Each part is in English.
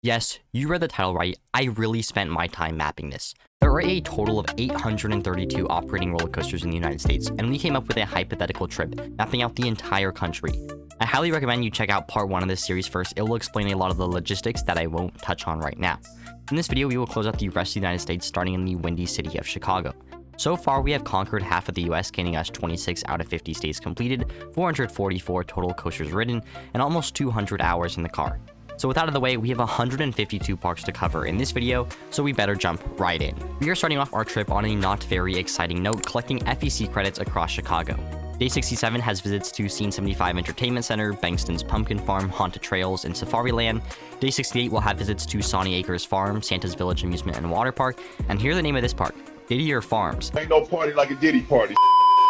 Yes, you read the title right. I really spent my time mapping this. There are a total of 832 operating roller coasters in the United States, and we came up with a hypothetical trip, mapping out the entire country. I highly recommend you check out part 1 of this series first. It will explain a lot of the logistics that I won't touch on right now. In this video, we will close out the rest of the United States, starting in the windy city of Chicago. So far, we have conquered half of the US, gaining us 26 out of 50 states completed, 444 total coasters ridden, and almost 200 hours in the car. So with that out of the way, we have 152 parks to cover in this video, so we better jump right in. We are starting off our trip on a not very exciting note, collecting FEC credits across Chicago. Day 67 has visits to Scene 75 Entertainment Center, Bankston's Pumpkin Farm, Haunted Trails, and Safari Land. Day 68 will have visits to Sonny Acres Farm, Santa's Village Amusement and Water Park, and here's the name of this park, Didier Farms. Ain't no party like a Diddy party.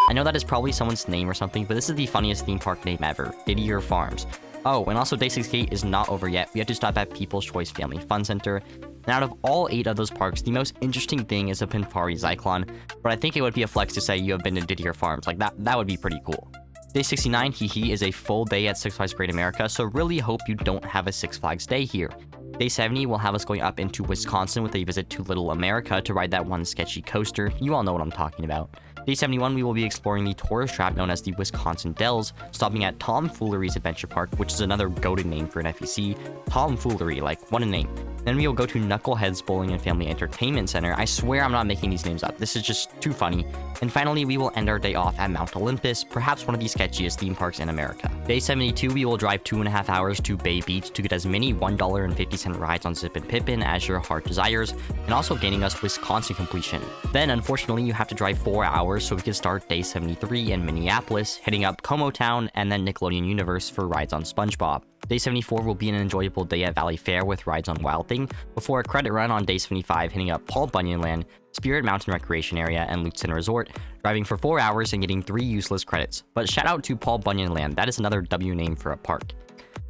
I know that is probably someone's name or something, but this is the funniest theme park name ever, Didier Farms. Oh, and also Day 68 is not over yet. We have to stop at People's Choice Family Fun Center. And out of all 8 of those parks, the most interesting thing is a Pinfari Zyklon, but I think it would be a flex to say you have been to Didier Farms. Like, that would be pretty cool. Day 69, hee is a full day at Six Flags Great America, so really hope you don't have a Six Flags day here. Day 70 will have us going up into Wisconsin with a visit to Little America to ride that one sketchy coaster. You all know what I'm talking about. Day 71, we will be exploring the tourist trap known as the Wisconsin Dells, stopping at Tomfoolery's Adventure Park, which is another goated name for an FEC. Tomfoolery, like, what a name. Then we will go to Knucklehead's Bowling and Family Entertainment Center. I swear I'm not making these names up. This is just too funny. And finally, we will end our day off at Mount Olympus, perhaps one of the sketchiest theme parks in America. Day 72, we will drive 2.5 hours to Bay Beach to get as many $1.50 rides on Zip and Pippin as your heart desires, and also gaining us Wisconsin completion. Then, unfortunately, you have to drive 4 hours so we can start Day 73 in Minneapolis, hitting up Como Town and then Nickelodeon Universe for rides on SpongeBob. Day 74 will be an enjoyable day at Valley Fair with rides on Wild Thing, before a credit run on Day 75 hitting up Paul Bunyan Land, Spirit Mountain Recreation Area, and Lutsen Resort, driving for 4 hours and getting 3 useless credits. But shout out to Paul Bunyan Land, that is another W name for a park.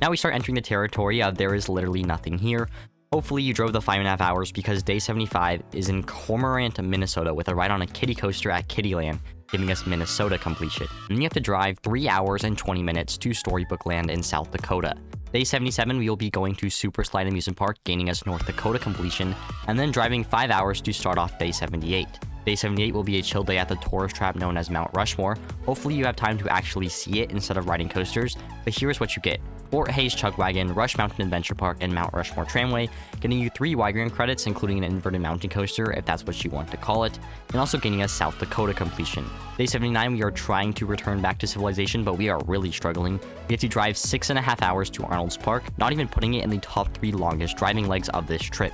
Now we start entering the territory of there is literally nothing here. Hopefully you drove the 5.5 hours because Day 75 is in Cormorant, Minnesota with a ride on a kiddie coaster at Kiddieland, giving us Minnesota completion. And then you have to drive 3 hours and 20 minutes to Storybook Land in South Dakota. Day 77, we will be going to Super Slide Amusement Park, gaining us North Dakota completion, and then driving 5 hours to start off Day 78. Day 78 will be a chill day at the tourist trap known as Mount Rushmore. Hopefully you have time to actually see it instead of riding coasters, but here's what you get. Fort Hayes Chugwagon, Rush Mountain Adventure Park, and Mount Rushmore Tramway, getting you 3 Wygram credits, including an inverted mountain coaster, if that's what you want to call it, and also getting us South Dakota completion. Day 79, we are trying to return back to Civilization, but we are really struggling. We have to drive 6.5 hours to Arnold's Park, not even putting it in the top 3 longest driving legs of this trip.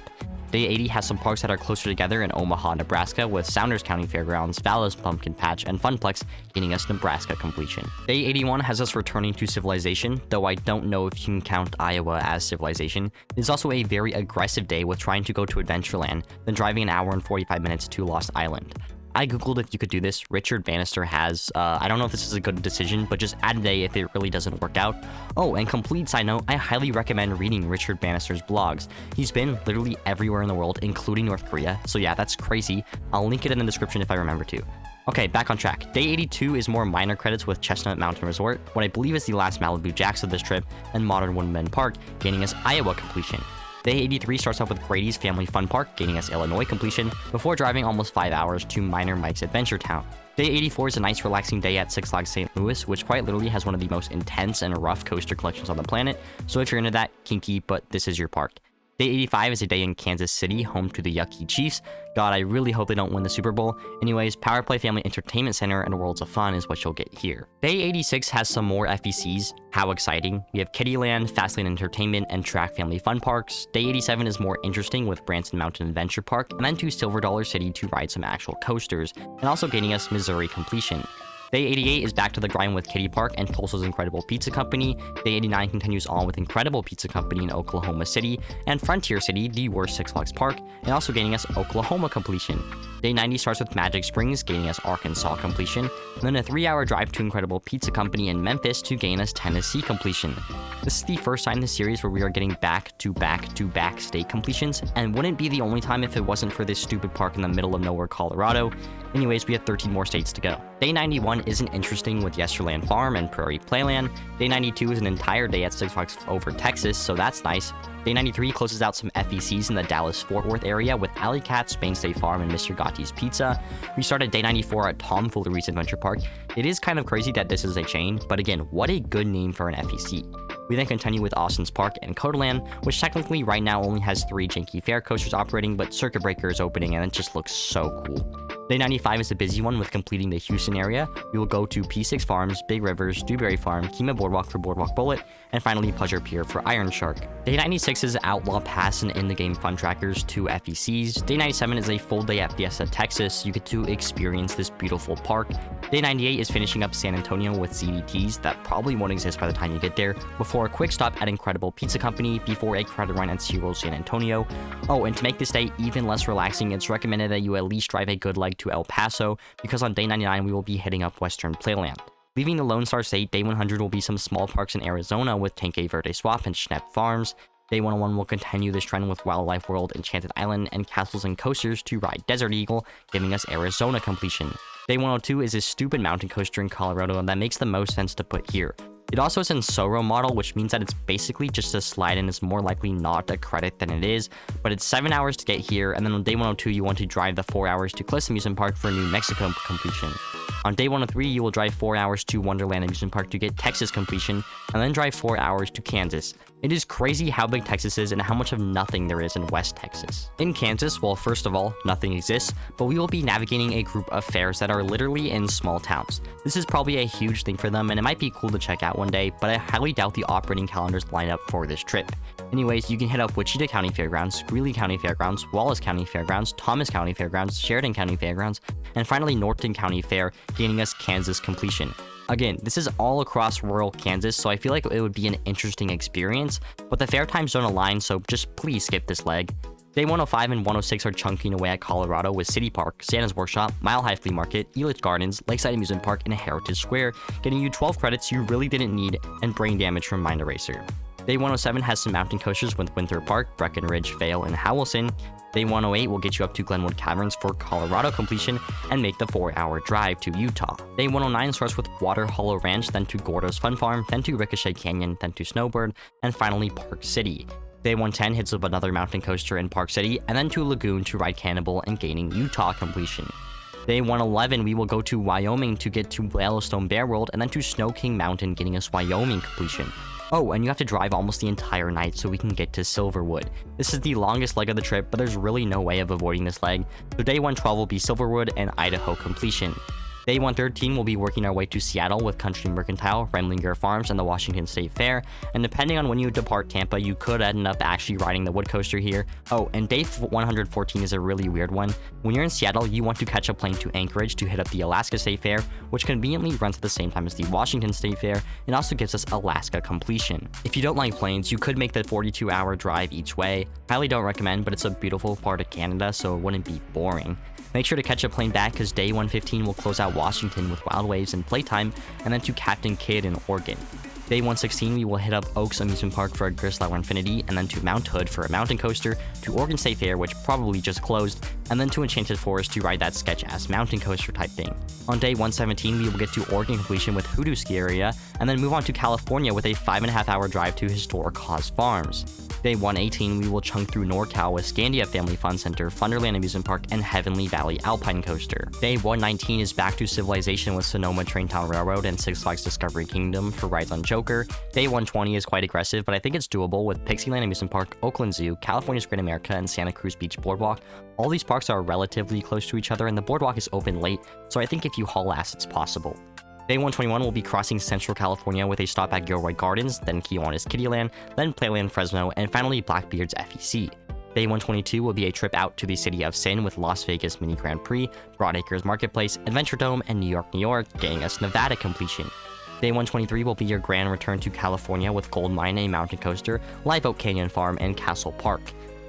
Day 80 has some parks that are closer together in Omaha, Nebraska, with Sounders County Fairgrounds, Vallo's Pumpkin Patch, and Funplex getting us Nebraska completion. Day 81 has us returning to Civilization, though I don't know if you can count Iowa as Civilization. It is also a very aggressive day with trying to go to Adventureland, then driving an hour and 45 minutes to Lost Island. I googled if you could do this. Richard Bannister has. I don't know if this is a good decision, but just add a day if it really doesn't work out. Oh, and complete side note, I highly recommend reading Richard Bannister's blogs. He's been literally everywhere in the world, including North Korea. So yeah, that's crazy. I'll link it in the description if I remember to. Okay, back on track. Day 82 is more minor credits with Chestnut Mountain Resort, what I believe is the last Malibu Jacks of this trip, and Modern Woodmen Park, gaining us Iowa completion. Day 83 starts off with Grady's Family Fun Park, gaining us Illinois completion, before driving almost 5 hours to Minor Mike's Adventure Town. Day 84 is a nice relaxing day at Six Flags St. Louis, which quite literally has one of the most intense and rough coaster collections on the planet, so if you're into that, kinky, but this is your park. Day 85 is a day in Kansas City, home to the Yucky Chiefs. God, I really hope they don't win the Super Bowl. Anyways, Power Play Family Entertainment Center and Worlds of Fun is what you'll get here. Day 86 has some more FECs. How exciting. We have Kiddieland, Fastlane Entertainment, and Track Family Fun Parks. Day 87 is more interesting with Branson Mountain Adventure Park, and then to Silver Dollar City to ride some actual coasters, and also gaining us Missouri completion. Day 88 is back to the grind with Kitty Park and Tulsa's Incredible Pizza Company. Day 89 continues on with Incredible Pizza Company in Oklahoma City, and Frontier City, the worst Six Flags park, and also gaining us Oklahoma completion. Day 90 starts with Magic Springs, gaining us Arkansas completion, and then a 3-hour drive to Incredible Pizza Company in Memphis to gain us Tennessee completion. This is the first time in the series where we are getting back-to-back-to-back state completions, and wouldn't be the only time if it wasn't for this stupid park in the middle of nowhere, Colorado. Anyways, we have 13 more states to go. Day 91 isn't interesting with Yesterland Farm and Prairie Playland. Day 92 is an entire day at Six Flags Over Texas, so that's nice. Day 93 closes out some FECs in the Dallas-Fort Worth area with Alley Cat, Spain State Farm, and Mr. Gotti's Pizza. We started Day 94 at Tomfoolery's Adventure Park. It is kind of crazy that this is a chain, but again, what a good name for an FEC. We then continue with Austin's Park and Codaland, which technically right now only has 3 janky fair coasters operating, but Circuit Breaker is opening and it just looks so cool. Day 95 is a busy one with completing the Houston area. We will go to P6 Farms, Big Rivers, Dewberry Farm, Kima Boardwalk for Boardwalk Bullet, and finally Pleasure Pier for Iron Shark. Day 96 is Outlaw Pass and In the Game Fun Trackers, 2 FECs. Day 97 is a full day at Fiesta, Texas. You get to experience this beautiful park. Day 98 is finishing up San Antonio with CDTs that probably won't exist by the time you get there, before a quick stop at Incredible Pizza Company, before a credit run at SeaWorld San Antonio. Oh, and to make this day even less relaxing, it's recommended that you at least drive a good leg to El Paso, because on day 99 we will be hitting up Western Playland. Leaving the Lone Star State, day 100 will be some small parks in Arizona with Tanque Verde Swap and Schnepp Farms. Day 101 will continue this trend with Wildlife World, Enchanted Island, and Castles and Coasters to ride Desert Eagle, giving us Arizona completion. Day 102 is this stupid mountain coaster in Colorado that makes the most sense to put here. It also is in Soro model, which means that it's basically just a slide and is more likely not a credit than it is, but it's 7 hours to get here, and then on day 102 you want to drive the 4 hours to Cliffs Amusement Park for New Mexico completion. On day 103 you will drive 4 hours to Wonderland Amusement Park to get Texas completion, and then drive 4 hours to Kansas. It is crazy how big Texas is and how much of nothing there is in West Texas. In Kansas, well, first of all, nothing exists, but we will be navigating a group of fairs that are literally in small towns. This is probably a huge thing for them, and it might be cool to check out one day, but I highly doubt the operating calendars line up for this trip. Anyways, you can hit up Wichita County Fairgrounds, Greeley County Fairgrounds, Wallace County Fairgrounds, Thomas County Fairgrounds, Sheridan County Fairgrounds, and finally Norton County Fair, gaining us Kansas completion. Again, this is all across rural Kansas, so I feel like it would be an interesting experience, but the fair times don't align, so just please skip this leg. Day 105 and 106 are chunking away at Colorado with City Park, Santa's Workshop, Mile High Flea Market, Elitch Gardens, Lakeside Amusement Park, and Heritage Square, getting you 12 credits you really didn't need and brain damage from Mind Eraser. Day 107 has some mountain coasters with Winthrop Park, Breckenridge, Vail, and Howelson. Day 108 will get you up to Glenwood Caverns for Colorado completion and make the 4-hour drive to Utah. Day 109 starts with Water Hollow Ranch, then to Gordo's Fun Farm, then to Ricochet Canyon, then to Snowbird, and finally Park City. Day 110 hits up another mountain coaster in Park City, and then to Lagoon to ride Cannibal and gaining Utah completion. Day 111, we will go to Wyoming to get to Yellowstone Bear World, and then to Snow King Mountain, getting us Wyoming completion. Oh, and you have to drive almost the entire night so we can get to Silverwood. This is the longest leg of the trip, but there's really no way of avoiding this leg, so day 112 will be Silverwood and Idaho completion. Day 113 will be working our way to Seattle with Country Mercantile, Remlinger Farms, and the Washington State Fair, and depending on when you depart Tampa, you could end up actually riding the wood coaster here. Oh, and day 114 is a really weird one. When you're in Seattle, you want to catch a plane to Anchorage to hit up the Alaska State Fair, which conveniently runs at the same time as the Washington State Fair, and also gives us Alaska completion. If you don't like planes, you could make the 42-hour drive each way. Highly don't recommend, but it's a beautiful part of Canada, so it wouldn't be boring. Make sure to catch a plane back because day 115 will close out Washington with Wild Waves and Playtime, and then to Captain Kidd in Oregon. Day 116, we will hit up Oaks Amusement Park for a Grislauer Infinity, and then to Mount Hood for a mountain coaster, to Oregon State Fair, which probably just closed, and then to Enchanted Forest to ride that sketch-ass mountain coaster type thing. On day 117, we will get to Oregon completion with Hoodoo Ski Area, and then move on to California with a 5.5-hour drive to Historic Haas Farms. Day 118, we will chunk through NorCal with Scandia Family Fun Center, Funderland Amusement Park, and Heavenly Valley Alpine Coaster. Day 119 is back to Civilization with Sonoma Traintown Railroad and Six Flags Discovery Kingdom for rides on Joker. Day 120 is quite aggressive, but I think it's doable with Pixieland Amusement Park, Oakland Zoo, California's Great America, and Santa Cruz Beach Boardwalk. All these parks are relatively close to each other, and the boardwalk is open late, so I think if you haul ass, it's possible. Day 121 will be crossing Central California with a stop at Gilroy Gardens, then Kiwanis Kittyland, then Playland Fresno, and finally Blackbeard's FEC. Day 122 will be a trip out to the City of Sin with Las Vegas Mini Grand Prix, Broadacres Marketplace, Adventure Dome, and New York, getting us Nevada completion. Day 123 will be your grand return to California with Gold Mine, a mountain coaster, Live Oak Canyon Farm, and Castle Park.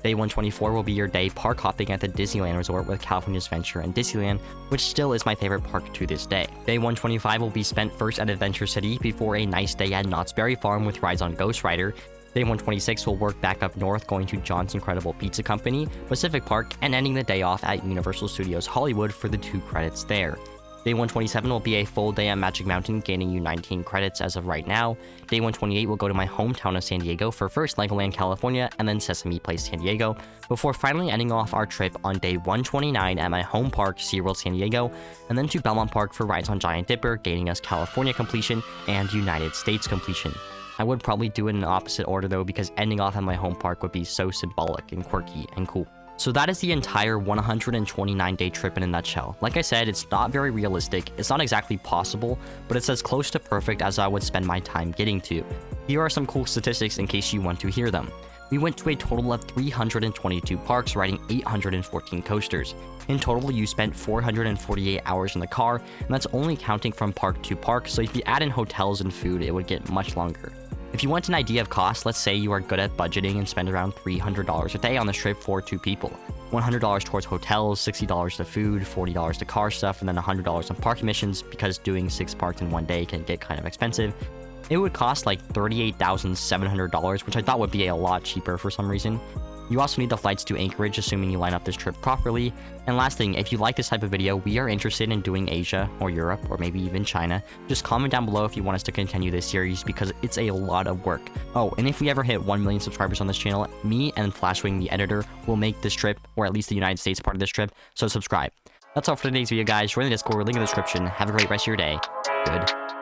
Day 124 will be your day park hopping at the Disneyland Resort with California's Adventure and Disneyland, which still is my favorite park to this day. Day 125 will be spent first at Adventure City before a nice day at Knott's Berry Farm with rides on Ghost Rider. Day 126 will work back up north going to John's Incredible Pizza Company, Pacific Park, and ending the day off at Universal Studios Hollywood for the 2 credits there. Day 127 will be a full day at Magic Mountain, gaining you 19 credits as of right now. Day 128 will go to my hometown of San Diego for first Legoland, California, and then Sesame Place, San Diego, before finally ending off our trip on day 129 at my home park, SeaWorld San Diego, and then to Belmont Park for rides on Giant Dipper, gaining us California completion and United States completion. I would probably do it in opposite order though, because ending off at my home park would be so symbolic and quirky and cool. So that is the entire 129-day trip in a nutshell. Like I said, it's not very realistic, it's not exactly possible, but it's as close to perfect as I would spend my time getting to. Here are some cool statistics in case you want to hear them. We went to a total of 322 parks, riding 814 coasters. In total, you spent 448 hours in the car, and that's only counting from park to park, so if you add in hotels and food, it would get much longer. If you want an idea of cost, let's say you are good at budgeting and spend around $300 a day on this trip for 2 people. $100 towards hotels, $60 to food, $40 to car stuff, and then $100 on park admissions, because doing 6 parks in one day can get kind of expensive. It would cost like $38,700, which I thought would be a lot cheaper for some reason. You also need the flights to Anchorage, assuming you line up this trip properly. And last thing, if you like this type of video, we are interested in doing Asia or Europe or maybe even China. Just comment down below if you want us to continue this series, because it's a lot of work. Oh, and if we ever hit 1 million subscribers on this channel, me and Flashwing the editor will make this trip, or at least the United States part of this trip, so subscribe. That's all for today's video, guys. Join the Discord, link in the description. Have a great rest of your day. Good.